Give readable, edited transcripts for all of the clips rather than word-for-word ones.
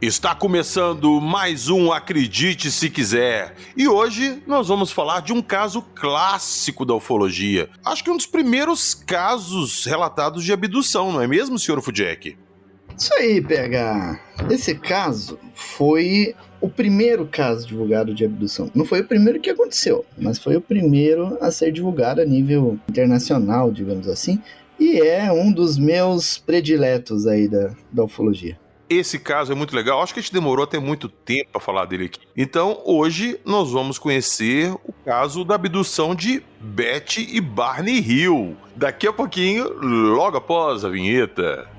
Está começando mais um Acredite Se Quiser. E hoje nós vamos falar de um caso clássico da ufologia. Acho que um dos primeiros casos relatados de abdução, não é mesmo, Sr. Fudjek? Isso aí, PH. Esse caso foi o primeiro caso divulgado de abdução. Não foi o primeiro que aconteceu, mas foi o primeiro a ser divulgado a nível internacional, digamos assim. E é um dos meus prediletos aí da ufologia. Esse caso é muito legal, acho que a gente demorou até muito tempo para falar dele aqui. Então, hoje nós vamos conhecer o caso da abdução de Betty e Barney Hill. Daqui a pouquinho, logo após a vinheta.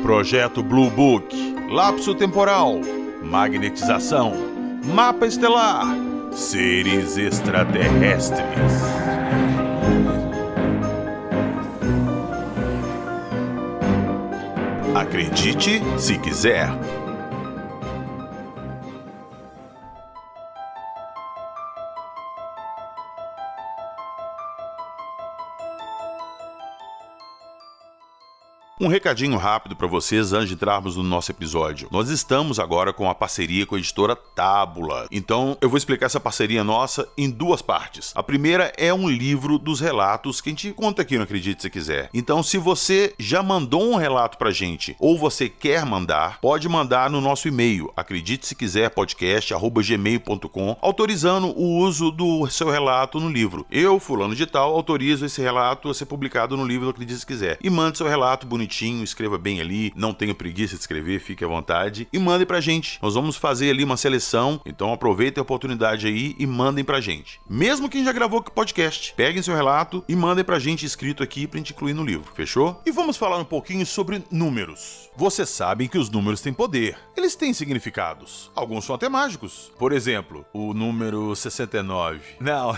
Projeto Blue Book, lapso temporal, magnetização, mapa estelar, seres extraterrestres. Acredite se quiser. Um recadinho rápido para vocês antes de entrarmos no nosso episódio. Nós estamos agora com a parceria com a editora Tábula. Então eu vou explicar essa parceria nossa em duas partes. A primeira é um livro dos relatos que a gente conta aqui no Acredite Se Quiser. Então se você já mandou um relato pra gente ou você quer mandar, pode mandar no nosso e-mail acreditesequizerpodcast@gmail.com, autorizando o uso do seu relato no livro. Eu, fulano de tal, autorizo esse relato a ser publicado no livro do Acredite Se Quiser. E mande seu relato bonitinho, escreva bem ali, não tenha preguiça de escrever, fique à vontade e mandem pra gente. Nós vamos fazer ali uma seleção, então aproveitem a oportunidade aí e mandem pra gente. Mesmo quem já gravou podcast, peguem seu relato e mandem pra gente escrito aqui pra gente incluir no livro, fechou? E vamos falar um pouquinho sobre números. Vocês sabem que os números têm poder, eles têm significados, alguns são até mágicos. Por exemplo, o número 69. Não,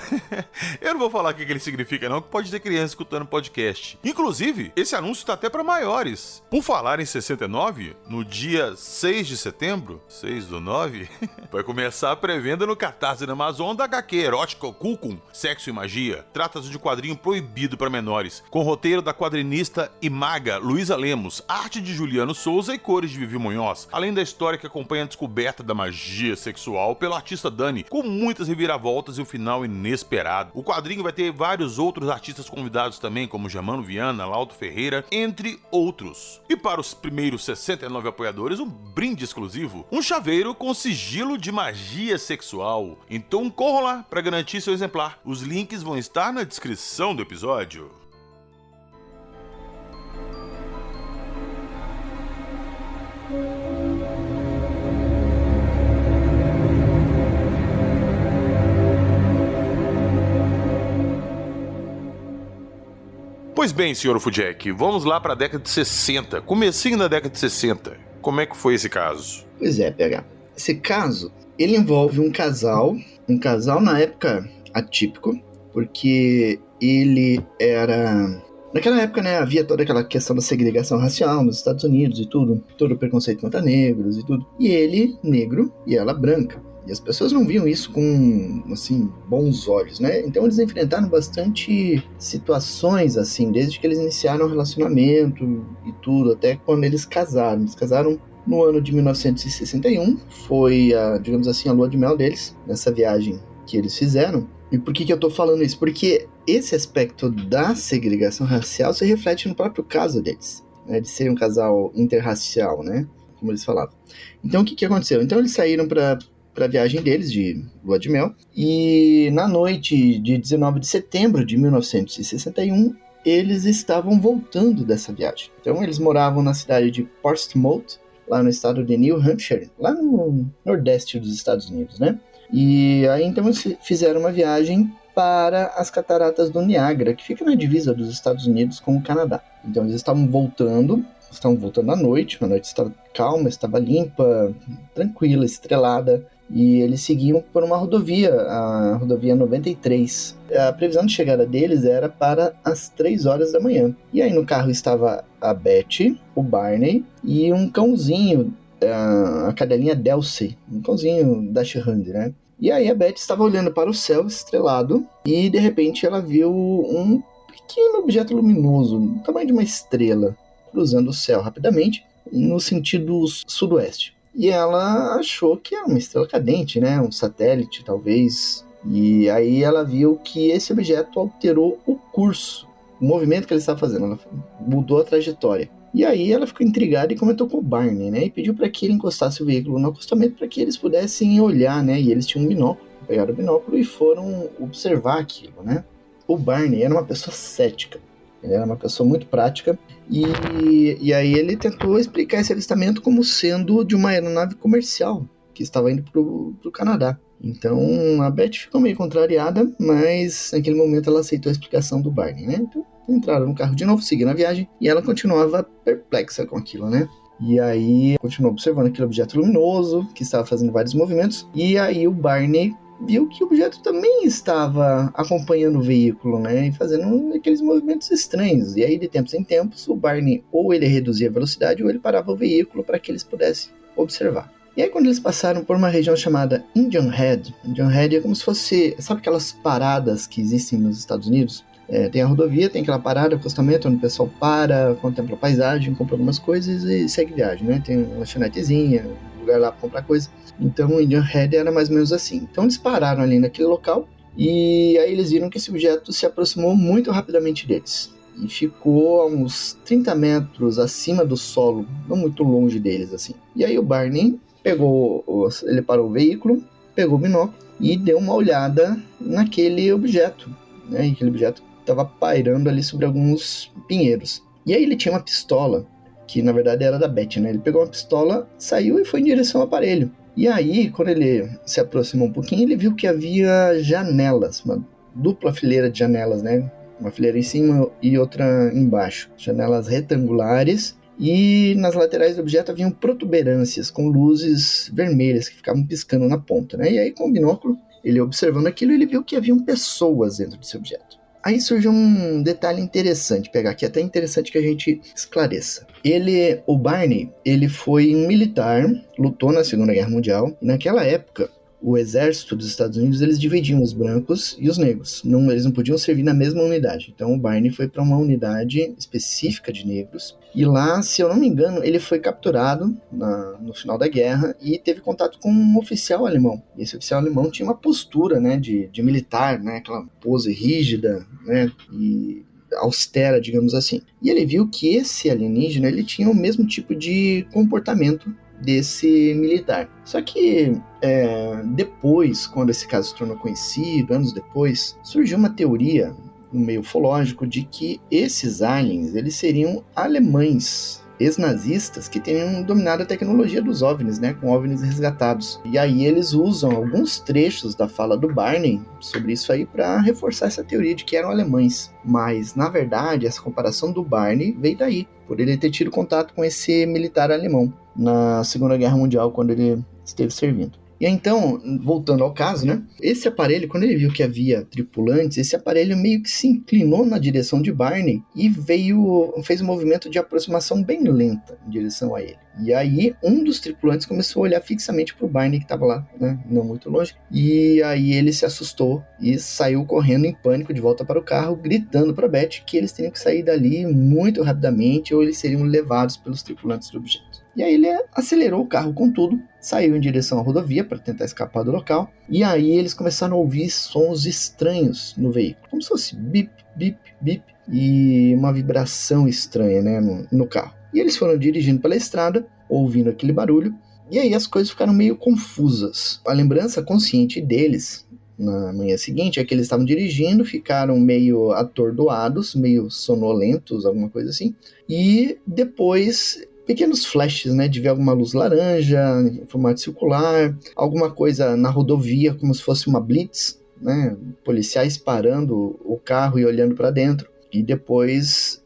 eu não vou falar o que ele significa não, que pode ter criança escutando podcast. Inclusive, esse anúncio tá até pra maiores. Por falar em 69, no dia 6 de setembro, 6/9, vai começar a pré-venda no Catarse da Amazon da HQ erótica Kukum, Sexo e Magia. Trata-se de quadrinho proibido para menores, com roteiro da quadrinista e maga Luísa Lemos, arte de Juliano Souza e cores de Vivi Munhoz, além da história que acompanha a descoberta da magia sexual pelo artista Dani, com muitas reviravoltas e um final inesperado. O quadrinho vai ter vários outros artistas convidados também, como Germano Viana, Lauto Ferreira, entre outros. E para os primeiros 69 apoiadores, um brinde exclusivo, um chaveiro com sigilo de magia sexual. Então corra lá para garantir seu exemplar. Os links vão estar na descrição do episódio. Pois bem, Sr. Fudjek, vamos lá para a década de 60, comecinho da década de 60. Como é que foi esse caso? Pois é, PH. Esse caso, ele envolve um casal na época atípico, porque ele era... Naquela época, né, havia toda aquela questão da segregação racial nos Estados Unidos e tudo, todo o preconceito contra negros e tudo. E ele, negro, e ela branca. E as pessoas não viam isso com, assim, bons olhos, né? Então eles enfrentaram bastante situações, assim, desde que eles iniciaram o relacionamento e tudo, até quando eles casaram. Eles casaram no ano de 1961, foi, digamos assim, a lua de mel deles, nessa viagem que eles fizeram. E por que eu tô falando isso? Porque esse aspecto da segregação racial se reflete no próprio caso deles, né? De serem um casal interracial, né? Como eles falavam. Então o que aconteceu? Então eles saíram para a viagem deles de lua de mel, e na noite de 19 de setembro de 1961, eles estavam voltando dessa viagem. Então eles moravam na cidade de Portsmouth, lá no estado de New Hampshire, lá no nordeste dos Estados Unidos, né? E aí então eles fizeram uma viagem para as cataratas do Niágara, que fica na divisa dos Estados Unidos com o Canadá. Então eles estavam voltando à noite, a noite estava calma, estava limpa, tranquila, estrelada, e eles seguiam por uma rodovia, a rodovia 93. A previsão de chegada deles era para as 3 horas da manhã. E aí no carro estava a Beth, o Barney e um cãozinho, a cadelinha Delsey, um cãozinho da Shrund, né? E aí a Beth estava olhando para o céu estrelado e de repente ela viu um pequeno objeto luminoso, do tamanho de uma estrela, cruzando o céu rapidamente no sentido sudoeste. E ela achou que era uma estrela cadente, né? Um satélite, talvez. E aí ela viu que esse objeto alterou o curso, o movimento que ele estava fazendo. Ela mudou a trajetória. E aí ela ficou intrigada e comentou com o Barney, né? E pediu para que ele encostasse o veículo no acostamento para que eles pudessem olhar, né? E eles tinham um binóculo. Pegaram o binóculo e foram observar aquilo, né? O Barney era uma pessoa cética. Ele era uma pessoa muito prática e aí ele tentou explicar esse avistamento como sendo de uma aeronave comercial que estava indo pro Canadá. Então a Beth ficou meio contrariada, mas naquele momento ela aceitou a explicação do Barney, né? Então entraram no carro de novo, seguiram a viagem e ela continuava perplexa com aquilo, né? E aí continuou observando aquele objeto luminoso que estava fazendo vários movimentos e aí o Barney viu que o objeto também estava acompanhando o veículo, né, e fazendo aqueles movimentos estranhos. E aí, de tempos em tempos, o Barney ou ele reduzia a velocidade ou ele parava o veículo para que eles pudessem observar. E aí, quando eles passaram por uma região chamada Indian Head é como se fosse, sabe aquelas paradas que existem nos Estados Unidos? Tem a rodovia, tem aquela parada, acostamento, onde o pessoal para, contempla a paisagem, compra algumas coisas e segue viagem, né? Tem uma lanchonetezinha, lugar lá para comprar coisa. Então o Indian Head era mais ou menos assim. Então eles pararam ali naquele local e aí eles viram que esse objeto se aproximou muito rapidamente deles e ficou a uns 30 metros acima do solo, não muito longe deles assim. E aí o Barney ele parou o veículo, pegou o binóculo e deu uma olhada naquele objeto, né? E aquele objeto estava pairando ali sobre alguns pinheiros. E aí ele tinha uma pistola, que na verdade era da Beth, né? Ele pegou uma pistola, saiu e foi em direção ao aparelho. E aí, quando ele se aproximou um pouquinho, ele viu que havia janelas, uma dupla fileira de janelas, né? Uma fileira em cima e outra embaixo. Janelas retangulares e nas laterais do objeto haviam protuberâncias com luzes vermelhas que ficavam piscando na ponta, né? E aí, com o binóculo, ele observando aquilo, ele viu que haviam pessoas dentro desse objeto. Aí surge um detalhe interessante, pegar aqui, até interessante que a gente esclareça. O Barney, ele foi um militar, lutou na Segunda Guerra Mundial, e naquela época, o exército dos Estados Unidos, eles dividiam os brancos e os negros. Eles não podiam servir na mesma unidade. Então o Barney foi para uma unidade específica de negros. E lá, se eu não me engano, ele foi capturado no final da guerra e teve contato com um oficial alemão. E esse oficial alemão tinha uma postura, né, de militar, né, aquela pose rígida, né, e austera, digamos assim. E ele viu que esse alienígena, ele tinha o mesmo tipo de comportamento desse militar. Só que depois, quando esse caso se tornou conhecido, anos depois, surgiu uma teoria no meio ufológico de que esses aliens, eles seriam alemães, ex-nazistas, que teriam dominado a tecnologia dos OVNIs, né, com OVNIs resgatados. E aí eles usam alguns trechos da fala do Barney sobre isso aí para reforçar essa teoria de que eram alemães. Mas, na verdade, essa comparação do Barney veio daí, por ele ter tido contato com esse militar alemão na Segunda Guerra Mundial, quando ele esteve servindo. E então, voltando ao caso, né? Esse aparelho, quando ele viu que havia tripulantes, esse aparelho meio que se inclinou na direção de Barney e fez um movimento de aproximação bem lenta em direção a ele. E aí, um dos tripulantes começou a olhar fixamente para o Barney, que estava lá, né? Não muito longe. E aí ele se assustou e saiu correndo em pânico de volta para o carro, gritando para Beth que eles teriam que sair dali muito rapidamente ou eles seriam levados pelos tripulantes do objeto. E aí ele acelerou o carro com tudo, saiu em direção à rodovia para tentar escapar do local, e aí eles começaram a ouvir sons estranhos no veículo, como se fosse bip, bip, bip, e uma vibração estranha, né, no carro. E eles foram dirigindo pela estrada, ouvindo aquele barulho, e aí as coisas ficaram meio confusas. A lembrança consciente deles, na manhã seguinte, é que eles estavam dirigindo, ficaram meio atordoados, meio sonolentos, alguma coisa assim, e depois pequenos flashes, né, de ver alguma luz laranja, em formato circular, alguma coisa na rodovia, como se fosse uma blitz, né, policiais parando o carro e olhando para dentro. E depois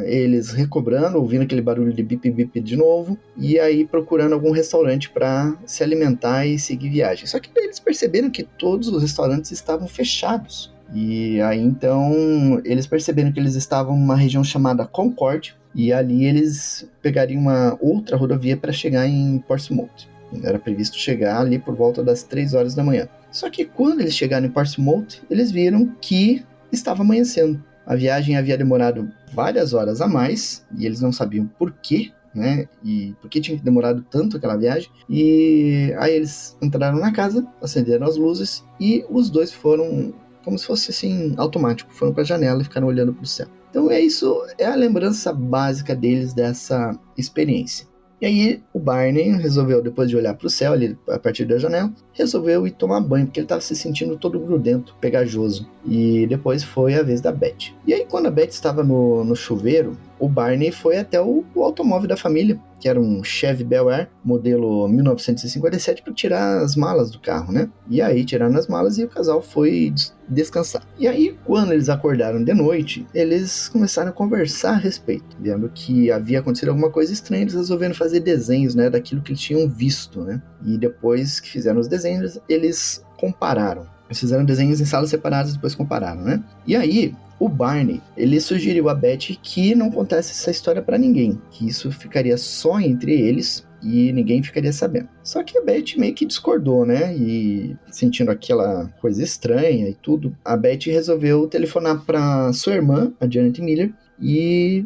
eles recobrando, ouvindo aquele barulho de bip-bip de novo, e aí procurando algum restaurante para se alimentar e seguir viagem. Só que daí eles perceberam que todos os restaurantes estavam fechados. E aí então eles perceberam que eles estavam numa região chamada Concord, e ali eles pegariam uma outra rodovia para chegar em Portsmouth. Era previsto chegar ali por volta das 3 horas da manhã. Só que quando eles chegaram em Portsmouth, eles viram que estava amanhecendo. A viagem havia demorado várias horas a mais, e eles não sabiam por quê, né? E por que tinha demorado tanto aquela viagem. E aí eles entraram na casa, acenderam as luzes, e os dois foram, como se fosse assim, automático, foram para a janela e ficaram olhando para o céu. Então isso é a lembrança básica deles dessa experiência. E aí o Barney resolveu, depois de olhar para o céu ali a partir da janela, resolveu ir tomar banho, porque ele estava se sentindo todo grudento, pegajoso. E depois foi a vez da Beth. E aí quando a Beth estava no chuveiro, o Barney foi até o automóvel da família, que era um Chevy Bel Air, modelo 1957, para tirar as malas do carro, né? E aí tiraram as malas e o casal foi descansar. E aí, quando eles acordaram de noite, eles começaram a conversar a respeito, vendo que havia acontecido alguma coisa estranha, eles resolveram fazer desenhos, né, daquilo que eles tinham visto, né? E depois que fizeram os desenhos, eles compararam. Eles fizeram desenhos em salas separadas e depois compararam, né? E aí, o Barney, ele sugeriu a Beth que não contasse essa história pra ninguém, que isso ficaria só entre eles e ninguém ficaria sabendo. Só que a Beth meio que discordou, né? E sentindo aquela coisa estranha e tudo, a Beth resolveu telefonar pra sua irmã, a Janet Miller, e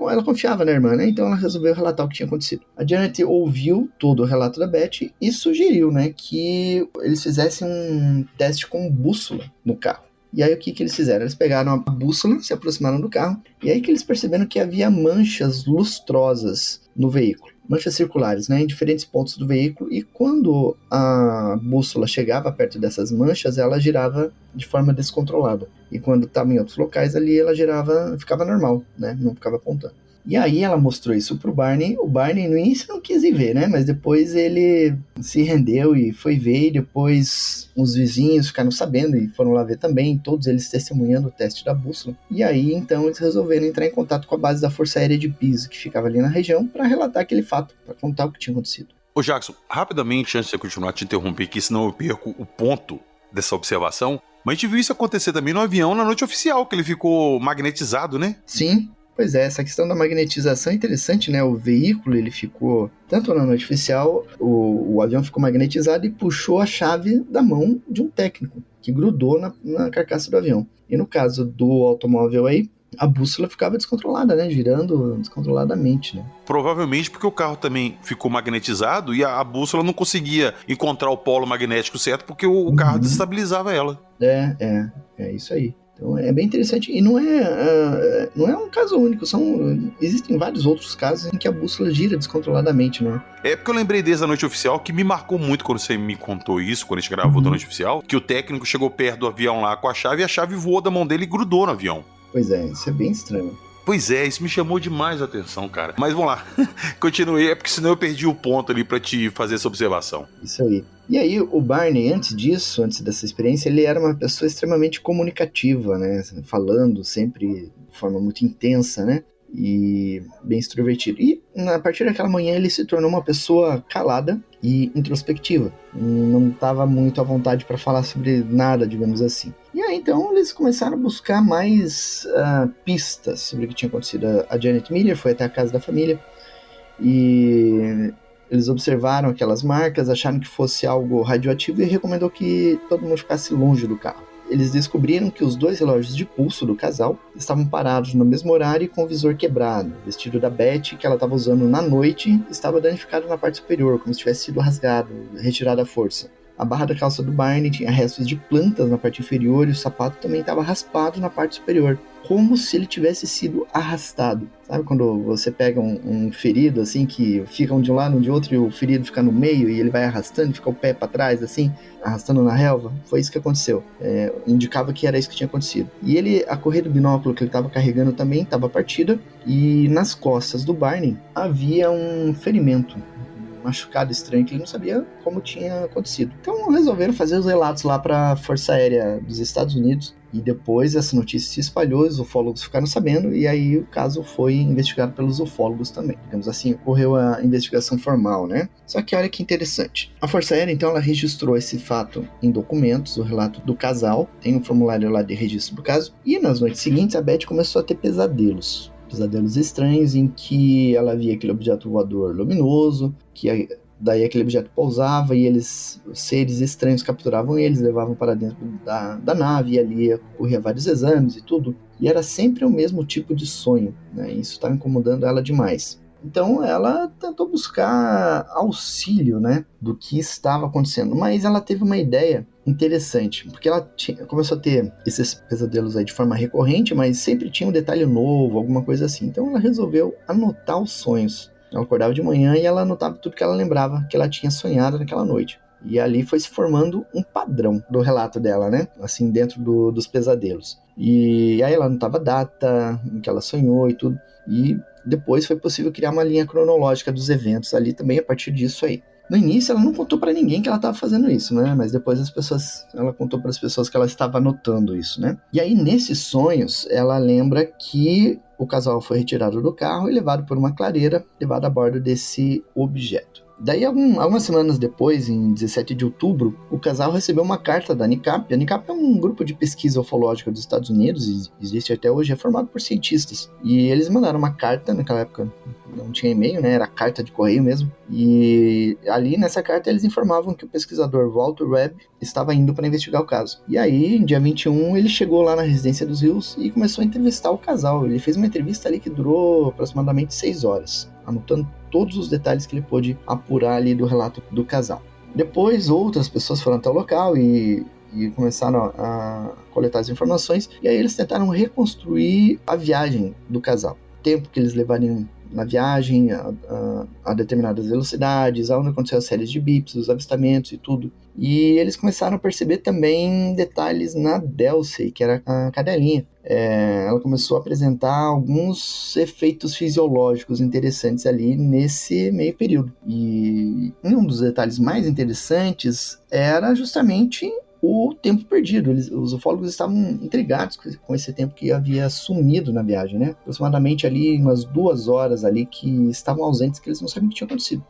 ela confiava na irmã, né? Então ela resolveu relatar o que tinha acontecido. A Janet ouviu todo o relato da Beth e sugeriu, né, que eles fizessem um teste com bússola no carro. E aí o que eles fizeram? Eles pegaram a bússola, se aproximaram do carro, e aí que eles perceberam que havia manchas lustrosas no veículo. Manchas circulares, né, em diferentes pontos do veículo, e quando a bússola chegava perto dessas manchas, ela girava de forma descontrolada. E quando estava em outros locais ali, ela girava, ficava normal, né, não ficava apontando. E aí ela mostrou isso pro Barney. O Barney no início não quis ir ver, né? Mas depois ele se rendeu e foi ver. E depois os vizinhos ficaram sabendo e foram lá ver também. Todos eles testemunhando o teste da bússola. E aí então eles resolveram entrar em contato com a base da Força Aérea de Pisa, que ficava ali na região, para relatar aquele fato, para contar o que tinha acontecido. Ô Jackson, rapidamente, antes de eu continuar te interromper aqui, senão eu perco o ponto dessa observação. Mas a gente viu isso acontecer também no avião na noite oficial, que ele ficou magnetizado, né? Sim. Pois é, essa questão da magnetização é interessante, né? O veículo, ele ficou, tanto na noite oficial, o avião ficou magnetizado e puxou a chave da mão de um técnico, que grudou na carcaça do avião. E no caso do automóvel aí, a bússola ficava descontrolada, né? Girando descontroladamente, né? Provavelmente porque o carro também ficou magnetizado e a bússola não conseguia encontrar o polo magnético certo porque o carro desestabilizava ela. É isso aí. Então é bem interessante, e não é um caso único, existem vários outros casos em que a bússola gira descontroladamente, né? É porque eu lembrei desde a noite oficial, que me marcou muito quando você me contou isso, quando a gente gravou da noite oficial, que o técnico chegou perto do avião lá com a chave e a chave voou da mão dele e grudou no avião. Pois é, isso é bem estranho. Pois é, isso me chamou demais a atenção, cara. Mas vamos lá, continuei, é porque senão eu perdi o ponto ali pra te fazer essa observação. Isso aí. E aí, o Barney, antes dessa experiência, ele era uma pessoa extremamente comunicativa, né? Falando sempre de forma muito intensa, né? E bem extrovertido. E a partir daquela manhã ele se tornou uma pessoa calada e introspectiva. Não estava muito à vontade para falar sobre nada, digamos assim. E aí então eles começaram a buscar mais pistas sobre o que tinha acontecido. A Janet Miller foi até a casa da família e eles observaram aquelas marcas, acharam que fosse algo radioativo e recomendou que todo mundo ficasse longe do carro. Eles descobriram que os 2 relógios de pulso do casal estavam parados no mesmo horário e com o visor quebrado. O vestido da Beth, que ela estava usando na noite, estava danificado na parte superior, como se tivesse sido rasgado, retirado à força. A barra da calça do Barney tinha restos de plantas na parte inferior e o sapato também estava raspado na parte superior, como se ele tivesse sido arrastado. Sabe quando você pega um ferido, assim, que fica um de um lado, um de outro, e o ferido fica no meio, e ele vai arrastando, fica o pé para trás, assim, arrastando na relva? Foi isso que aconteceu. Indicava que era isso que tinha acontecido. E a correia do binóculo que ele estava carregando também estava partida, e nas costas do Barney havia um ferimento machucado estranho que ele não sabia como tinha acontecido. Então resolveram fazer os relatos lá para a Força Aérea dos Estados Unidos. E depois essa notícia se espalhou, os ufólogos ficaram sabendo, e aí o caso foi investigado pelos ufólogos também. Digamos assim, ocorreu a investigação formal, né? Só que olha que interessante. A Força Aérea, então, ela registrou esse fato em documentos, o relato do casal, tem um formulário lá de registro do caso, e nas noites seguintes a Beth começou a ter pesadelos estranhos em que ela via aquele objeto voador luminoso, que daí aquele objeto pousava e os seres estranhos capturavam eles, levavam para dentro da nave, e ali ocorria vários exames e tudo. E era sempre o mesmo tipo de sonho, né? Isso estava incomodando ela demais. Então ela tentou buscar auxílio, né, do que estava acontecendo, mas ela teve uma ideia interessante, porque ela começou a ter esses pesadelos aí de forma recorrente, mas sempre tinha um detalhe novo, alguma coisa assim. Então ela resolveu anotar os sonhos. Ela acordava de manhã e ela anotava tudo que ela lembrava que ela tinha sonhado naquela noite. E ali foi se formando um padrão do relato dela, né? Assim, dentro dos pesadelos. E aí ela anotava a data em que ela sonhou e tudo. E depois foi possível criar uma linha cronológica dos eventos ali também a partir disso aí. No início ela não contou para ninguém que ela estava fazendo isso, né? Mas depois ela contou para as pessoas que ela estava anotando isso, né? E aí nesses sonhos ela lembra que o casal foi retirado do carro e levado por uma clareira, levado a bordo desse objeto. Daí, algumas semanas depois, em 17 de outubro, o casal recebeu uma carta da NICAP. A NICAP é um grupo de pesquisa ufológica dos Estados Unidos, e existe até hoje, é formado por cientistas. E eles mandaram uma carta, naquela época não tinha e-mail, né? Era carta de correio mesmo. E ali nessa carta eles informavam que o pesquisador Walter Webb estava indo para investigar o caso. E aí, em dia 21, ele chegou lá na residência dos Hills e começou a entrevistar o casal. Ele fez uma entrevista ali que durou aproximadamente 6 horas, anotando todos os detalhes que ele pôde apurar ali do relato do casal. Depois, outras pessoas foram até o local e começaram a coletar as informações, e aí eles tentaram reconstruir a viagem do casal. O tempo que eles levariam na viagem, a determinadas velocidades, aonde aconteceu as séries de bips, os avistamentos e tudo. E eles começaram a perceber também detalhes na Delsey, que era a cadelinha. Ela começou a apresentar alguns efeitos fisiológicos interessantes ali nesse meio período. E um dos detalhes mais interessantes era justamente o tempo perdido. Os ufólogos estavam intrigados com esse tempo que havia sumido na viagem, né? Aproximadamente ali umas 2 horas ali que estavam ausentes, que eles não sabiam o que tinha acontecido.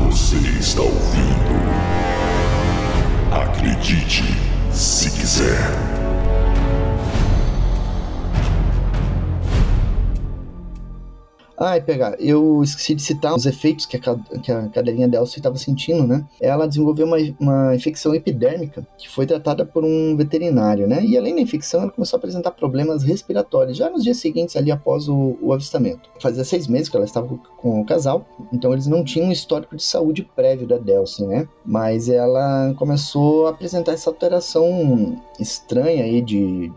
Você está ouvindo? Acredite, se quiser. Eu esqueci de citar os efeitos que a cadelinha Delsey estava sentindo, né? Ela desenvolveu uma infecção epidérmica que foi tratada por um veterinário, né? E além da infecção, ela começou a apresentar problemas respiratórios já nos dias seguintes, ali após o avistamento. Fazia 6 meses que ela estava com o casal, então eles não tinham um histórico de saúde prévio da Delsey, né? Mas ela começou a apresentar essa alteração estranha aí de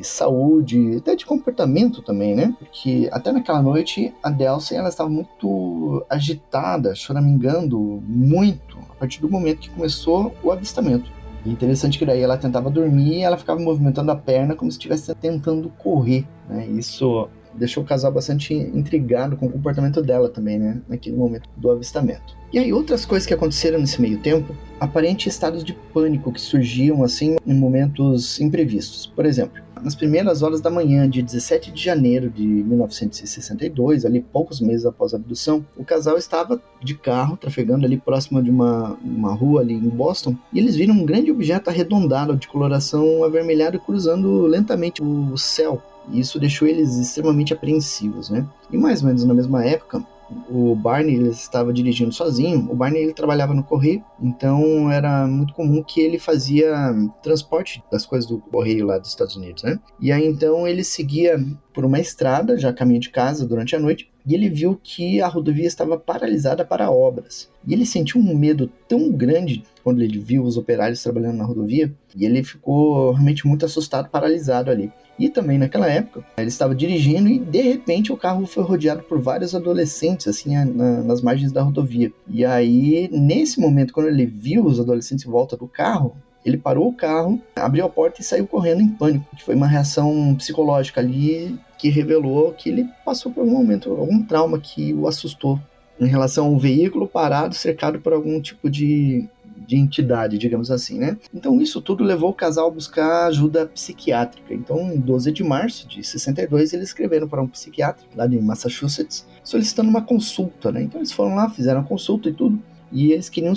saúde, até de comportamento também, né? Porque até naquela noite a Delsey ela estava muito agitada, choramingando muito a partir do momento que começou o avistamento. E interessante que daí ela tentava dormir e ela ficava movimentando a perna como se estivesse tentando correr, né? Isso deixou o casal bastante intrigado com o comportamento dela também, né? Naquele momento do avistamento. E aí, outras coisas que aconteceram nesse meio tempo, aparentes estados de pânico que surgiam, assim, em momentos imprevistos. Por exemplo, nas primeiras horas da manhã de 17 de janeiro de 1962, ali poucos meses após a abdução, o casal estava de carro, trafegando ali próximo de uma rua ali em Boston, e eles viram um grande objeto arredondado de coloração avermelhada cruzando lentamente o céu. E isso deixou eles extremamente apreensivos, né? E mais ou menos na mesma época, o Barney ele estava dirigindo sozinho. O Barney ele trabalhava no correio, então era muito comum que ele fazia transporte das coisas do correio lá dos Estados Unidos, né? E aí então ele seguia por uma estrada, já a caminho de casa durante a noite, e ele viu que a rodovia estava paralisada para obras. E ele sentiu um medo tão grande quando ele viu os operários trabalhando na rodovia, e ele ficou realmente muito assustado, paralisado ali. E também naquela época, ele estava dirigindo e de repente o carro foi rodeado por vários adolescentes, assim, nas margens da rodovia. E aí, nesse momento, quando ele viu os adolescentes em volta do carro, ele parou o carro, abriu a porta e saiu correndo em pânico, que foi uma reação psicológica ali que revelou que ele passou por um momento, algum trauma que o assustou em relação a um veículo parado, cercado por algum tipo de entidade, digamos assim, né? Então isso tudo levou o casal a buscar ajuda psiquiátrica. Então, em 12 de março de 62, eles escreveram para um psiquiatra lá de Massachusetts, solicitando uma consulta, né? Então eles foram lá, fizeram a consulta e tudo, e eles queriam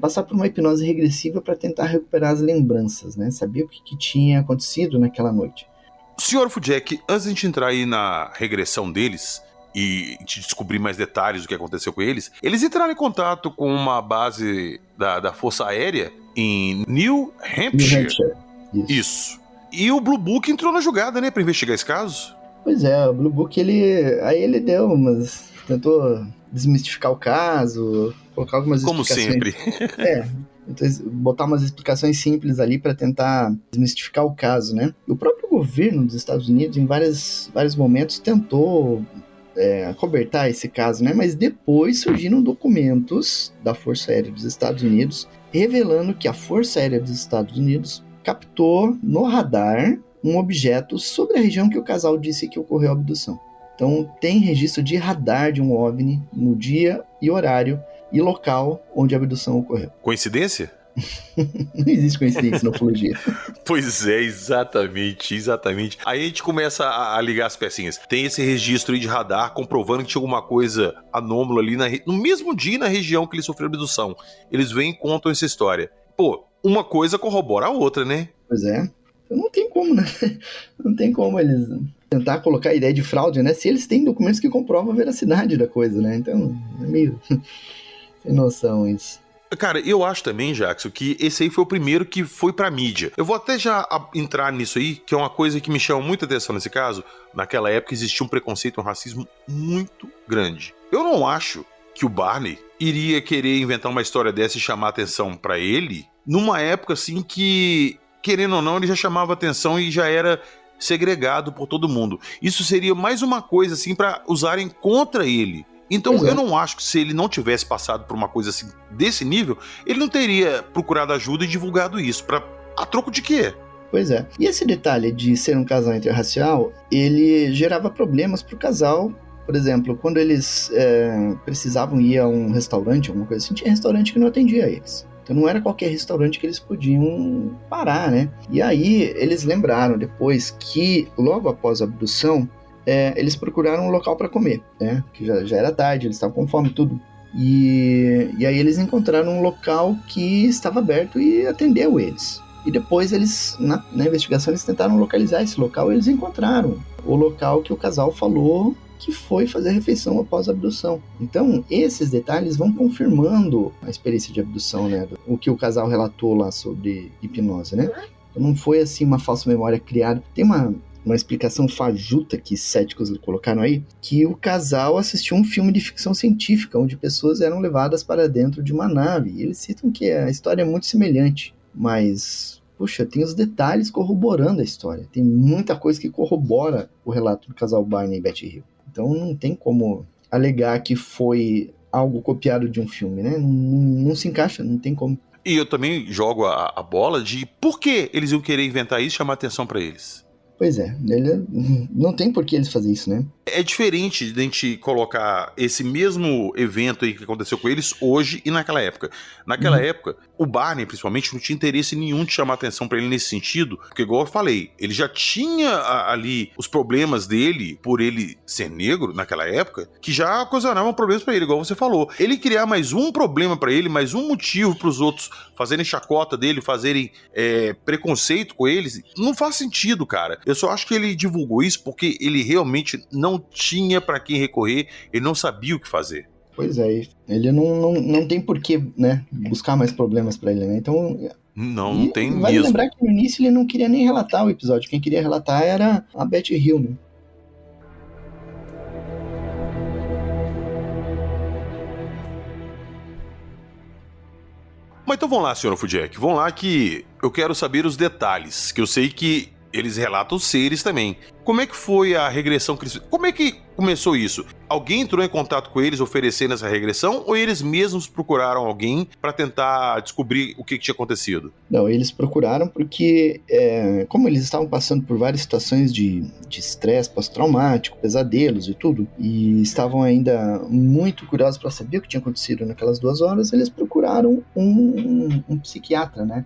passar por uma hipnose regressiva para tentar recuperar as lembranças, né? Saber o que tinha acontecido naquela noite. Senhor Fudjek, antes de a gente entrar aí na regressão deles e te descobrir mais detalhes do que aconteceu com eles entraram em contato com uma base da Força Aérea em New Hampshire. Isso. E o Blue Book entrou na jogada, né, pra investigar esse caso? Pois é, o Blue Book, ele tentou desmistificar o caso, colocar algumas explicações. Como sempre. Então, botar umas explicações simples ali para tentar desmistificar o caso, né? O próprio governo dos Estados Unidos, em vários momentos, tentou acobertar esse caso, né? Mas depois surgiram documentos da Força Aérea dos Estados Unidos revelando que a Força Aérea dos Estados Unidos captou no radar um objeto sobre a região que o casal disse que ocorreu a abdução. Então tem registro de radar de um OVNI no dia e horário e local onde a abdução ocorreu. Coincidência? Não existe coincidência na ufologia. Pois é, exatamente. Aí a gente começa a ligar as pecinhas. Tem esse registro aí de radar comprovando que tinha alguma coisa anômala ali no mesmo dia na região que ele sofreu abdução. Eles vêm e contam essa história. Pô, uma coisa corrobora a outra, né? Pois é. Então não tem como, né? Não tem como eles tentar colocar a ideia de fraude, né? Se eles têm documentos que comprovam a veracidade da coisa, né? Então é meio sem noção isso. Cara, eu acho também, Jackson, que esse aí foi o primeiro que foi pra mídia. Eu vou até já entrar nisso aí, que é uma coisa que me chama muita atenção nesse caso. Naquela época existia um preconceito, um racismo muito grande. Eu não acho que o Barney iria querer inventar uma história dessa e chamar atenção pra ele, numa época assim que, querendo ou não, ele já chamava atenção e já era segregado por todo mundo. Isso seria mais uma coisa assim pra usarem contra ele. Então eu não acho que se ele não tivesse passado por uma coisa assim desse nível, ele não teria procurado ajuda e divulgado isso. A troco de quê? Pois é. E esse detalhe de ser um casal interracial, ele gerava problemas pro casal. Por exemplo, quando eles precisavam ir a um restaurante, alguma coisa assim, tinha restaurante que não atendia eles. Então não era qualquer restaurante que eles podiam parar, né? E aí eles lembraram depois que logo após a abdução, eles procuraram um local para comer, né? Que já era tarde, eles estavam com fome e tudo. E aí eles encontraram um local que estava aberto e atendeu eles. E depois eles, na investigação, eles tentaram localizar esse local e eles encontraram o local que o casal falou que foi fazer a refeição após a abdução. Então, esses detalhes vão confirmando a experiência de abdução, né? O que o casal relatou lá sobre hipnose, né? Então, não foi assim uma falsa memória criada. Tem uma explicação fajuta que céticos colocaram aí, que o casal assistiu um filme de ficção científica, onde pessoas eram levadas para dentro de uma nave. E eles citam que a história é muito semelhante, mas, puxa, tem os detalhes corroborando a história. Tem muita coisa que corrobora o relato do casal Barney e Betty Hill. Então não tem como alegar que foi algo copiado de um filme, né? Não se encaixa, não tem como. E eu também jogo a bola de por que eles iam querer inventar isso e chamar atenção pra eles. Pois é, não tem por que eles fazerem isso, né? É diferente de a gente colocar esse mesmo evento aí que aconteceu com eles hoje e naquela época. Naquela época, o Barney, principalmente, não tinha interesse nenhum de chamar atenção pra ele nesse sentido, porque, igual eu falei, ele já tinha ali os problemas dele, por ele ser negro naquela época, que já ocasionavam problemas pra ele, igual você falou. Ele criar mais um problema pra ele, mais um motivo pros outros fazerem chacota dele, fazerem preconceito com eles, não faz sentido, cara. Eu só acho que ele divulgou isso porque ele realmente não tinha pra quem recorrer, ele não sabia o que fazer. Pois é, ele não tem por que, né, buscar mais problemas pra ele, né? Então... Não tem mesmo. Vale lembrar que no início ele não queria nem relatar o episódio, quem queria relatar era a Betty Hill, né? Mas então vamos lá, senhor Fudjek, vamos lá que eu quero saber os detalhes, que eu sei que Eles relatam os seres também. Como é que foi a regressão? Como é que começou isso? Alguém entrou em contato com eles oferecendo essa regressão ou eles mesmos procuraram alguém para tentar descobrir o que tinha acontecido? Não, eles procuraram porque, como eles estavam passando por várias situações de estresse pós-traumático, pesadelos e tudo, e estavam ainda muito curiosos para saber o que tinha acontecido naquelas 2 horas, eles procuraram um psiquiatra, né?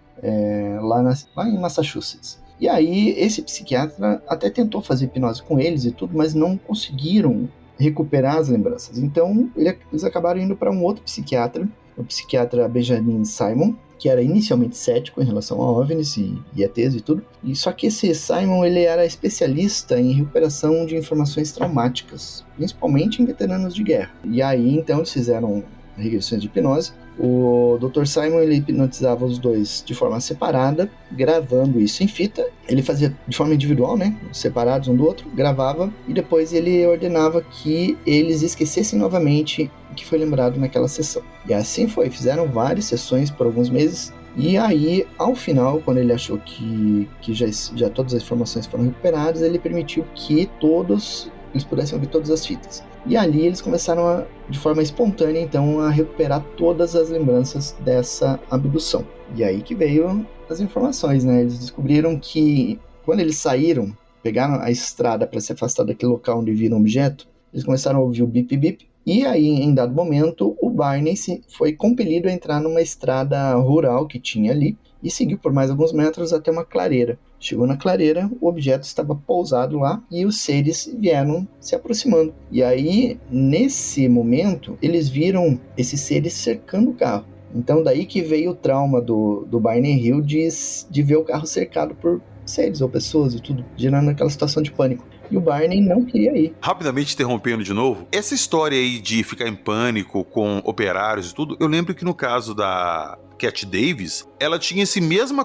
Lá em Massachusetts. E aí, esse psiquiatra até tentou fazer hipnose com eles e tudo, mas não conseguiram recuperar as lembranças. Então, eles acabaram indo para um outro psiquiatra, o psiquiatra Benjamin Simon, que era inicialmente cético em relação a OVNIs e ETs e tudo. E só que esse Simon, ele era especialista em recuperação de informações traumáticas, principalmente em veteranos de guerra. E aí, então, eles fizeram regressões de hipnose. O Dr. Simon, ele hipnotizava os dois de forma separada, gravando isso em fita. Ele fazia de forma individual, né? Separados um do outro, gravava e depois ele ordenava que eles esquecessem novamente o que foi lembrado naquela sessão. E assim foi, fizeram várias sessões por alguns meses. E aí, ao final, quando ele achou que já todas as informações foram recuperadas, ele permitiu que eles pudessem ouvir todas as fitas. E ali eles começaram, de forma espontânea, então, a recuperar todas as lembranças dessa abdução. E aí que veio as informações, né? Eles descobriram que, quando eles saíram, pegaram a estrada para se afastar daquele local onde viram o objeto, eles começaram a ouvir o bip-bip, e aí, em dado momento, o Barney foi compelido a entrar numa estrada rural que tinha ali, e seguiu por mais alguns metros até uma clareira. Chegou na clareira, o objeto estava pousado lá e os seres vieram se aproximando. E aí, nesse momento, eles viram esses seres cercando o carro. Então, daí que veio o trauma do Barney Hill de ver o carro cercado por seres ou pessoas e tudo, gerando aquela situação de pânico. E o Barney não queria ir. Rapidamente interrompendo de novo, essa história aí de ficar em pânico com operários e tudo, eu lembro que no caso da Cat Davis, ela tinha esse mesmo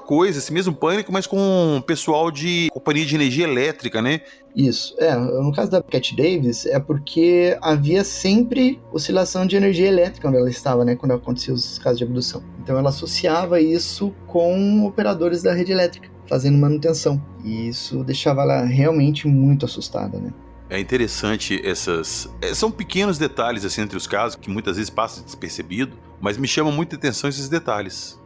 pânico, mas com o pessoal de companhia de energia elétrica, né? Isso, no caso da Cat Davis, é porque havia sempre oscilação de energia elétrica onde ela estava, né, quando acontecia os casos de abdução. Então ela associava isso com operadores da rede elétrica, fazendo manutenção. E isso deixava ela realmente muito assustada, né? É interessante são pequenos detalhes assim entre os casos que muitas vezes passam despercebido, mas me chamam muita atenção esses detalhes.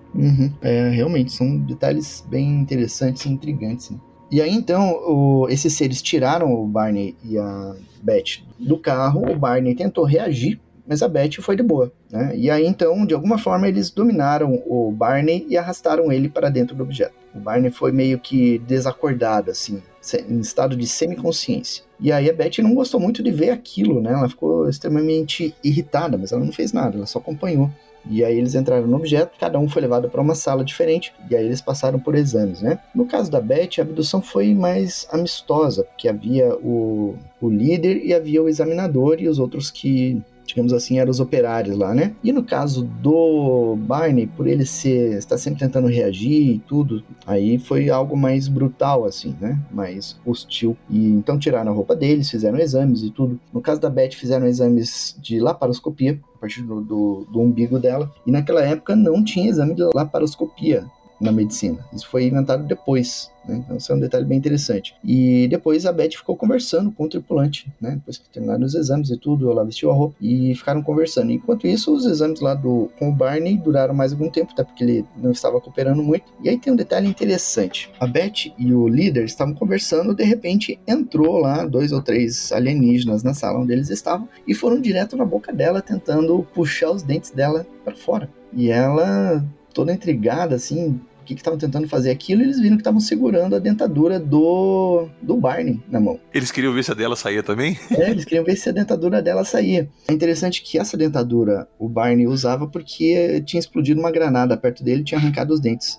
Realmente, são detalhes bem interessantes e intrigantes, né? E aí, então, esses seres tiraram o Barney e a Beth do carro, o Barney tentou reagir, mas a Beth foi de boa, né? E aí, então, de alguma forma, eles dominaram o Barney e arrastaram ele para dentro do objeto. O Barney foi meio que desacordado, assim, em estado de semiconsciência. E aí a Beth não gostou muito de ver aquilo, né? Ela ficou extremamente irritada, mas ela não fez nada, ela só acompanhou. E aí eles entraram no objeto, cada um foi levado para uma sala diferente, e aí eles passaram por exames, né? No caso da Beth, a abdução foi mais amistosa, porque havia o líder e havia o examinador e os outros que, digamos assim, eram os operários lá, né? E no caso do Barney, por ele estar sempre tentando reagir e tudo, aí foi algo mais brutal, assim, né? Mais hostil. E então tiraram a roupa deles, fizeram exames e tudo. No caso da Beth, fizeram exames de laparoscopia, a partir do umbigo dela. E naquela época não tinha exame de laparoscopia na medicina. Isso foi inventado depois, né? Então isso é um detalhe bem interessante. E depois a Beth ficou conversando com o tripulante, né? Depois que terminaram os exames e tudo, ela vestiu a roupa e ficaram conversando. Enquanto isso, os exames lá com o Barney duraram mais algum tempo, até porque ele não estava cooperando muito. E aí tem um detalhe interessante. A Beth e o líder estavam conversando, de repente entrou lá 2 ou 3 alienígenas na sala onde eles estavam e foram direto na boca dela, tentando puxar os dentes dela para fora. E ela, toda intrigada, assim, o que estavam tentando fazer aquilo, e eles viram que estavam segurando a dentadura do Barney na mão. Eles queriam ver se a dela saía também? Eles queriam ver se a dentadura dela saía. É interessante que essa dentadura o Barney usava porque tinha explodido uma granada perto dele e tinha arrancado os dentes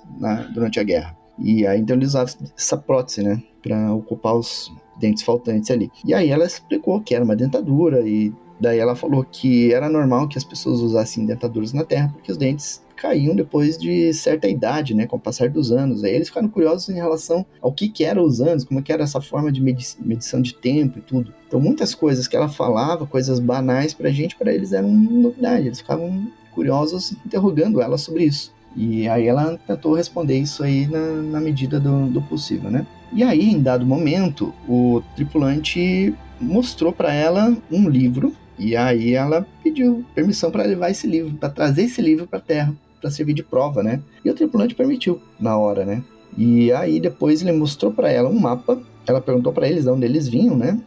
durante a guerra. E aí então eles usavam essa prótese, né, para ocupar os dentes faltantes ali. E aí ela explicou que era uma dentadura e daí ela falou que era normal que as pessoas usassem dentaduras na Terra porque os dentes caíam depois de certa idade, né, com o passar dos anos. Aí eles ficaram curiosos em relação ao que eram os anos, como que era essa forma de medição de tempo e tudo. Então muitas coisas que ela falava, coisas banais pra gente, pra eles eram novidade. Eles ficavam curiosos interrogando ela sobre isso. E aí ela tentou responder isso aí na medida do possível, né? E aí, em dado momento, o tripulante mostrou para ela um livro, e aí ela pediu permissão para levar esse livro, para trazer esse livro para a Terra, para servir de prova, né? E o tripulante permitiu na hora, né? E aí depois ele mostrou para ela um mapa, ela perguntou para eles de onde eles vinham, né?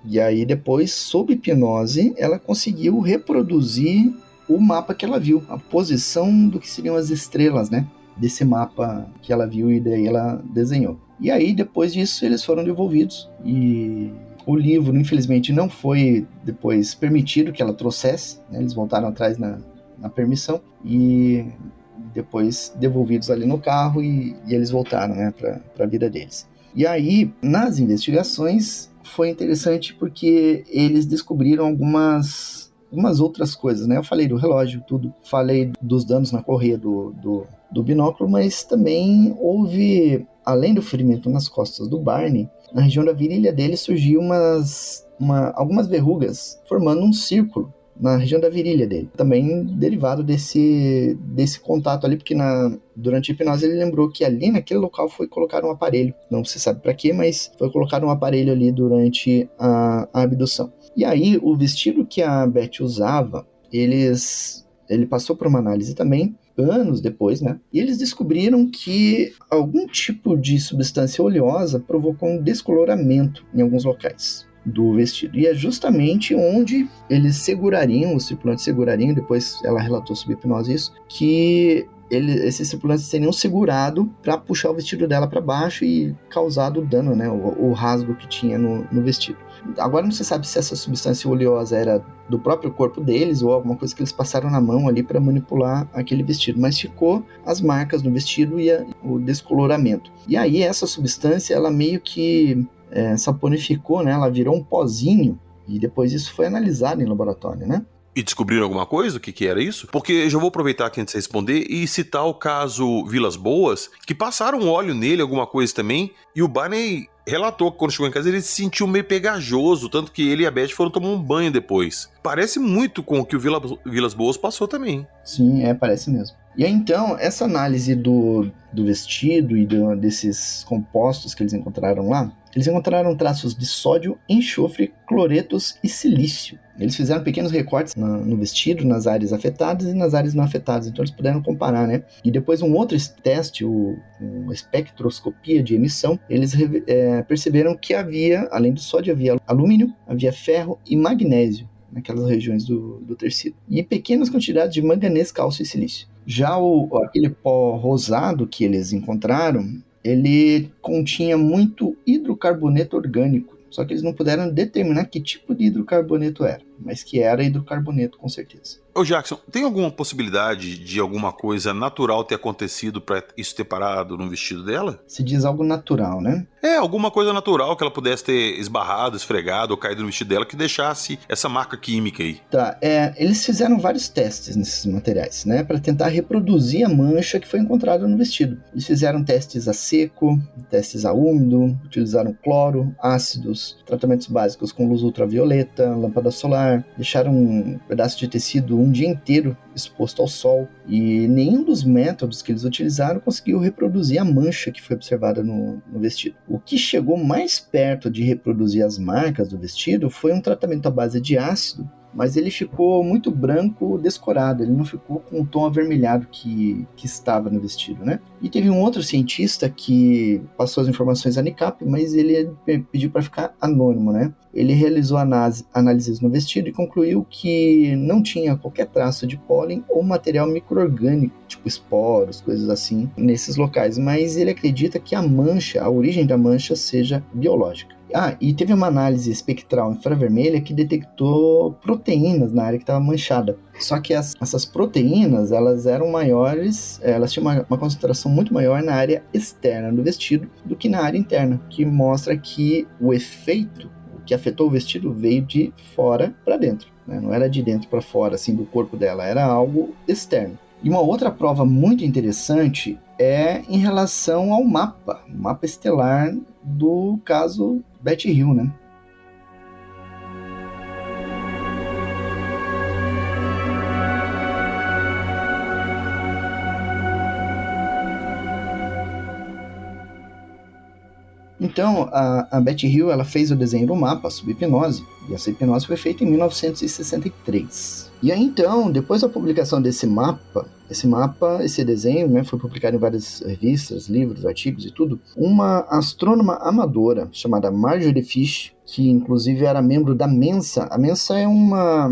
E aí depois, sob hipnose, ela conseguiu reproduzir o mapa que ela viu, a posição do que seriam as estrelas, né? Desse mapa que ela viu e daí ela desenhou. E aí, depois disso, eles foram devolvidos e o livro, infelizmente, não foi depois permitido que ela trouxesse, né? Eles voltaram atrás na permissão e depois devolvidos ali no carro e eles voltaram, né, para a vida deles. E aí, nas investigações, foi interessante porque eles descobriram algumas outras coisas, né? Eu falei do relógio, tudo. Falei dos danos na correia do binóculo, mas também houve, além do ferimento nas costas do Barney, na região da virilha dele surgiu algumas verrugas, formando um círculo na região da virilha dele. Também derivado desse contato ali, porque durante a hipnose ele lembrou que ali naquele local foi colocado um aparelho. Não se sabe para quê, mas foi colocado um aparelho ali durante a abdução. E aí, o vestido que a Beth usava, ele passou por uma análise também, anos depois, né? E eles descobriram que algum tipo de substância oleosa provocou um descoloramento em alguns locais do vestido. E é justamente onde eles segurariam, os tripulantes segurariam, depois ela relatou sob hipnose isso, que esses tripulantes teriam segurado para puxar o vestido dela para baixo e causado o dano, né? O rasgo que tinha no vestido. Agora não se sabe se essa substância oleosa era do próprio corpo deles ou alguma coisa que eles passaram na mão ali para manipular aquele vestido, mas ficou as marcas no vestido e o descoloramento. E aí essa substância, ela meio que saponificou, né? Ela virou um pozinho e depois isso foi analisado em laboratório, né? E descobriram alguma coisa? O que era isso? Porque eu já vou aproveitar aqui antes de você responder e citar o caso Vilas Boas, que passaram óleo nele, alguma coisa também, e o Barney relatou que quando chegou em casa ele se sentiu meio pegajoso, tanto que ele e a Beth foram tomar um banho depois. Parece muito com o que o Vilas Boas passou também. Sim, parece mesmo. E aí, então, essa análise do vestido e desses compostos que eles encontraram lá, eles encontraram traços de sódio, enxofre, cloretos e silício. Eles fizeram pequenos recortes no vestido, nas áreas afetadas e nas áreas não afetadas, então eles puderam comparar, né? E depois um outro teste, uma espectroscopia de emissão, eles perceberam que havia, além do sódio, havia alumínio, havia ferro e magnésio naquelas regiões do tecido. E pequenas quantidades de manganês, cálcio e silício. Já aquele pó rosado que eles encontraram, ele continha muito hidrocarboneto orgânico, só que eles não puderam determinar que tipo de hidrocarboneto era, mas que era hidrocarboneto com certeza. Ô Jackson, tem alguma possibilidade de alguma coisa natural ter acontecido pra isso ter parado no vestido dela? Se diz algo natural, né? Alguma coisa natural que ela pudesse ter esbarrado, esfregado ou caído no vestido dela que deixasse essa marca química aí. Tá, eles fizeram vários testes nesses materiais, né? Para tentar reproduzir a mancha que foi encontrada no vestido. Eles fizeram testes a seco, testes a úmido, utilizaram cloro, ácidos, tratamentos básicos com luz ultravioleta, lâmpada solar, deixaram um pedaço de tecido um dia inteiro exposto ao sol e nenhum dos métodos que eles utilizaram conseguiu reproduzir a mancha que foi observada no vestido. O que chegou mais perto de reproduzir as marcas do vestido foi um tratamento à base de ácido, mas ele ficou muito branco, descorado, ele não ficou com o tom avermelhado que estava no vestido, né? E teve um outro cientista que passou as informações à NICAP, mas ele pediu para ficar anônimo, né? Ele realizou análises no vestido e concluiu que não tinha qualquer traço de pólen ou material micro-orgânico, tipo esporos, coisas assim, nesses locais, mas ele acredita que a origem da mancha seja biológica. E teve uma análise espectral infravermelha que detectou proteínas na área que estava manchada. Só que essas proteínas, elas eram maiores, elas tinham uma concentração muito maior na área externa do vestido do que na área interna, que mostra que o efeito que afetou o vestido veio de fora para dentro, né? Não era de dentro para fora, assim, do corpo dela, era algo externo. E uma outra prova muito interessante é em relação ao mapa estelar do caso Betty Hill, né? Então, a Betty Hill, ela fez o desenho do mapa sob hipnose, e essa hipnose foi feita em 1963. E aí, então, depois da publicação desse mapa, esse desenho, né, foi publicado em várias revistas, livros, artigos e tudo, uma astrônoma amadora chamada Marjorie Fish, que inclusive era membro da Mensa. A Mensa é uma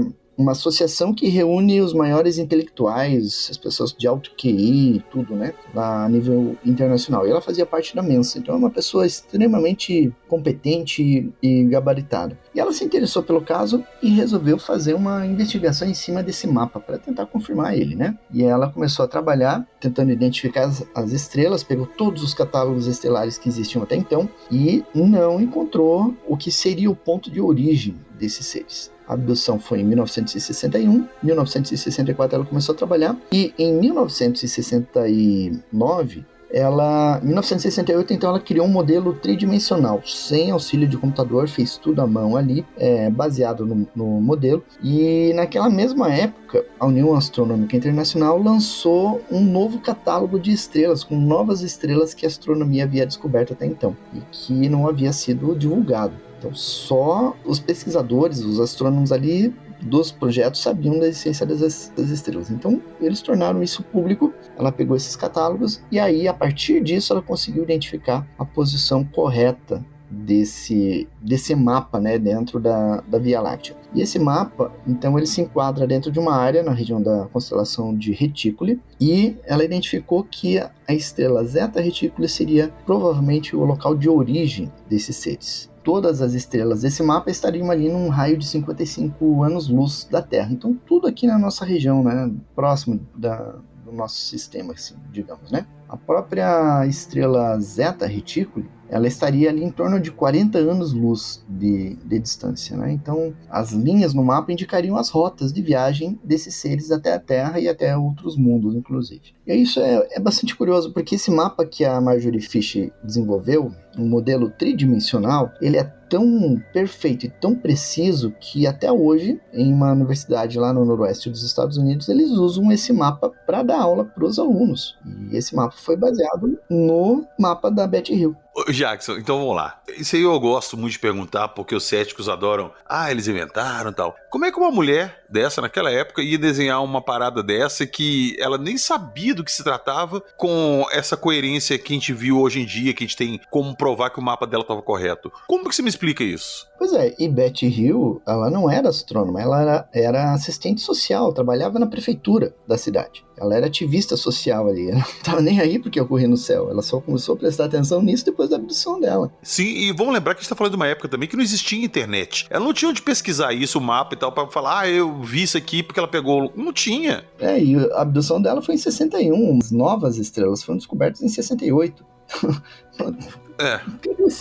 associação que reúne os maiores intelectuais, as pessoas de alto QI, tudo, né, lá a nível internacional. E ela fazia parte da Mensa, então é uma pessoa extremamente competente e gabaritada. E ela se interessou pelo caso e resolveu fazer uma investigação em cima desse mapa para tentar confirmar ele, né? E ela começou a trabalhar tentando identificar as estrelas, pegou todos os catálogos estelares que existiam até então e não encontrou o que seria o ponto de origem desses seres. A abdução foi em 1961, 1964 ela começou a trabalhar e em 1968, então, ela criou um modelo tridimensional, sem auxílio de computador, fez tudo à mão ali, baseado no modelo. E naquela mesma época, a União Astronômica Internacional lançou um novo catálogo de estrelas, com novas estrelas que a astronomia havia descoberto até então, e que não havia sido divulgado. Então, só os pesquisadores, os astrônomos ali dos projetos sabiam da existência das estrelas. Então, eles tornaram isso público. Ela pegou esses catálogos e aí, a partir disso, ela conseguiu identificar a posição correta desse mapa, né, dentro da Via Láctea. E esse mapa, então, ele se enquadra dentro de uma área na região da constelação de Retícula e ela identificou que a estrela Zeta Reticuli seria provavelmente o local de origem desses seres. Todas as estrelas desse mapa estariam ali num raio de 55 anos-luz da Terra. Então, tudo aqui na nossa região, né, próximo do nosso sistema, assim, digamos, né? A própria estrela Zeta Reticuli, ela estaria ali em torno de 40 anos-luz de distância, né? Então, as linhas no mapa indicariam as rotas de viagem desses seres até a Terra e até outros mundos, inclusive. E isso é bastante curioso, porque esse mapa que a Marjorie Fish desenvolveu, um modelo tridimensional, ele é tão perfeito e tão preciso que até hoje, em uma universidade lá no noroeste dos Estados Unidos, eles usam esse mapa para dar aula para os alunos. E esse mapa foi baseado no mapa da Betty Hill. Jackson, então vamos lá. Isso aí eu gosto muito de perguntar, porque os céticos adoram. Eles inventaram e tal. Como é que uma mulher dessa, naquela época, ia desenhar uma parada dessa que ela nem sabia do que se tratava, com essa coerência que a gente viu hoje em dia, que a gente tem como provar que o mapa dela estava correto? Como que você me explica isso? Pois é, e Betty Hill, ela não era astrônoma, ela era assistente social, trabalhava na prefeitura da cidade. Ela era ativista social ali, ela não estava nem aí porque ocorria no céu, ela só começou a prestar atenção nisso depois da abdução dela. Sim, e vamos lembrar que a gente tá falando de uma época também que não existia internet. Ela não tinha onde pesquisar isso, o mapa e tal, pra falar, eu vi isso aqui porque ela pegou. Não tinha. E a abdução dela foi em 61, as novas estrelas foram descobertas em 68.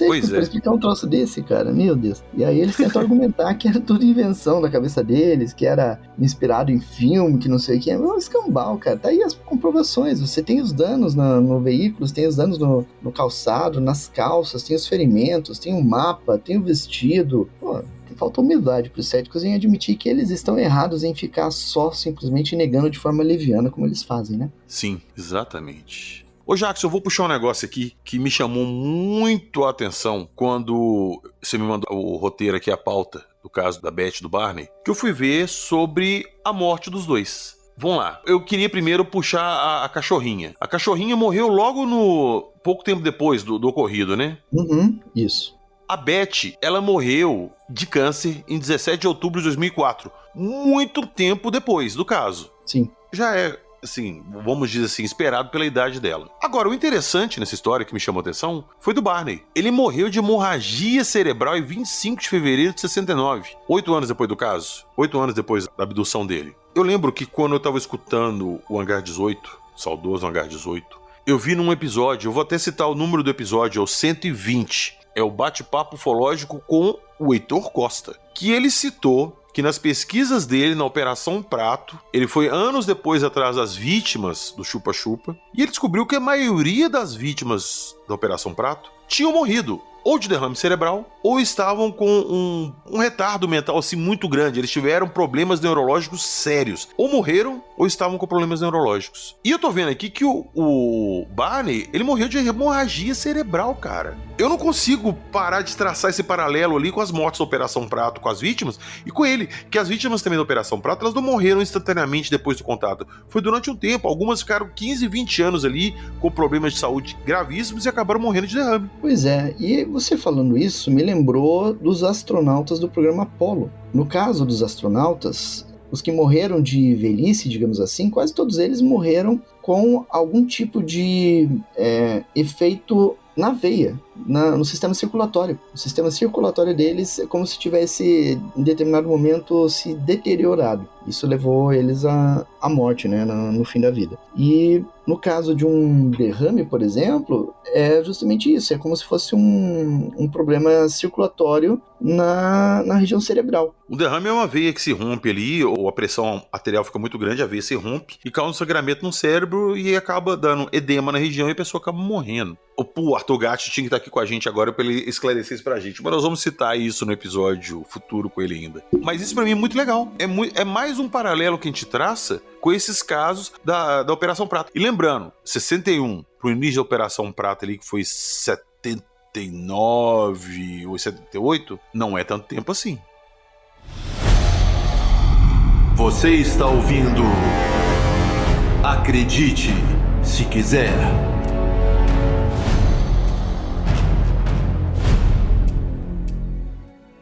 Pois pra explicar um troço desse, cara, meu Deus. E aí eles tentam argumentar que era tudo invenção da cabeça deles, que era inspirado em filme, que não sei o que. É um escambau, cara. Tá aí as comprovações. Você tem os danos no veículo, tem os danos no calçado, nas calças, tem os ferimentos, tem o mapa, tem o vestido. Pô, falta humildade para os céticos em admitir que eles estão errados em ficar só simplesmente negando de forma leviana como eles fazem, né? Sim, exatamente. Ô Jackson, eu vou puxar um negócio aqui que me chamou muito a atenção quando você me mandou o roteiro aqui, a pauta do caso da Beth e do Barney, que eu fui ver sobre a morte dos dois. Vamos lá, eu queria primeiro puxar a cachorrinha. A cachorrinha morreu logo pouco tempo depois do ocorrido, né? Isso. A Beth, ela morreu de câncer em 17 de outubro de 2004, muito tempo depois do caso. Sim. Já é, assim, vamos dizer assim, esperado pela idade dela. Agora, o interessante nessa história que me chamou a atenção foi do Barney. Ele morreu de hemorragia cerebral em 25 de fevereiro de 69, 8 anos depois do caso, 8 anos depois da abdução dele. Eu lembro que quando eu tava escutando o Hangar 18, saudoso Hangar 18, eu vi num episódio, eu vou até citar o número do episódio, é o 120, é o bate-papo ufológico com o Heitor Costa, que ele citou que nas pesquisas dele na Operação Prato, ele foi anos depois atrás das vítimas do chupa-chupa, e ele descobriu que a maioria das vítimas da Operação Prato tinham morrido ou de derrame cerebral, ou estavam com um retardo mental assim muito grande, eles tiveram problemas neurológicos sérios, ou morreram, ou estavam com problemas neurológicos. E eu tô vendo aqui que o Barney, ele morreu de hemorragia cerebral, cara. Eu não consigo parar de traçar esse paralelo ali com as mortes da Operação Prato, com as vítimas, e com ele, que as vítimas também da Operação Prato, elas não morreram instantaneamente depois do contato. Foi durante um tempo, algumas ficaram 15, 20 anos ali com problemas de saúde gravíssimos e acabaram morrendo de derrame. Pois é, e você falando isso me lembrou dos astronautas do programa Apollo. No caso dos astronautas, os que morreram de velhice, digamos assim, quase todos eles morreram com algum tipo de efeito na veia, no sistema circulatório. O sistema circulatório deles é como se tivesse, em determinado momento, se deteriorado. Isso levou eles à morte, né, no fim da vida. E no caso de um derrame, por exemplo, é justamente isso. É como se fosse um problema circulatório na região cerebral. O derrame é uma veia que se rompe ali, ou a pressão arterial fica muito grande, a veia se rompe e causa um sangramento no cérebro e acaba dando edema na região e a pessoa acaba morrendo. O Arthur Gatti tinha que estar aqui com a gente agora para ele esclarecer isso pra gente, mas nós vamos citar isso no episódio futuro com ele ainda. Mas isso pra mim é muito legal. É mais um paralelo que a gente traça com esses casos da Operação Prato. E lembrando, 61 pro início da Operação Prato ali, que foi 79 ou 78, não é tanto tempo assim. Você está ouvindo Acredite Se Quiser.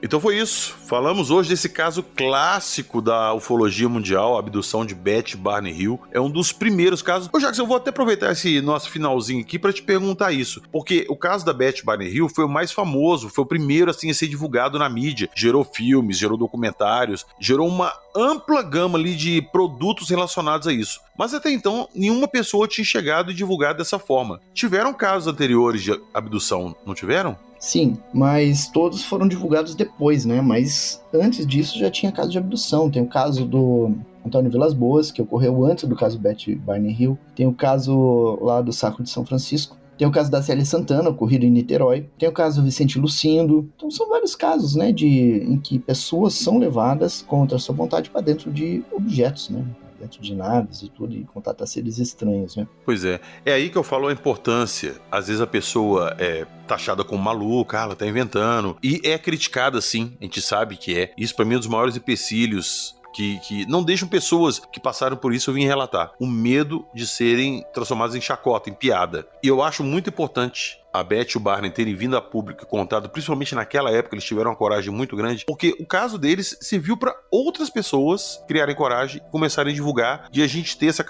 Então foi isso. Falamos hoje desse caso clássico da ufologia mundial, a abdução de Beth Barney Hill. É um dos primeiros casos. Ô, Jacques, eu vou até aproveitar esse nosso finalzinho aqui para te perguntar isso. Porque o caso da Beth Barney Hill foi o mais famoso, foi o primeiro assim, a ser divulgado na mídia. Gerou filmes, gerou documentários, gerou uma ampla gama ali de produtos relacionados a isso. Mas até então, nenhuma pessoa tinha chegado e divulgado dessa forma. Tiveram casos anteriores de abdução, não tiveram? Sim, mas todos foram divulgados depois, né? Mas antes disso já tinha caso de abdução. Tem o caso do Antônio Vilas Boas, que ocorreu antes do caso Beth Barney Hill. Tem o caso lá do Saco de São Francisco. Tem o caso da Célia Santana, ocorrido em Niterói. Tem o caso do Vicente Lucindo. Então são vários casos, né? Em que pessoas são levadas contra a sua vontade para dentro de objetos, né? Dentro de naves e tudo, e contatar seres estranhos, né? Pois é. É aí que eu falo a importância. Às vezes a pessoa é taxada como maluca, ela tá inventando. E é criticada, sim. A gente sabe que é. Isso pra mim é um dos maiores empecilhos que não deixam pessoas que passaram por isso vir relatar. O medo de serem transformadas em chacota, em piada. E eu acho muito importante a Beth e o Barney terem vindo a público e contado, principalmente naquela época, eles tiveram uma coragem muito grande, porque o caso deles serviu para outras pessoas criarem coragem e começarem a divulgar, de a gente ter essa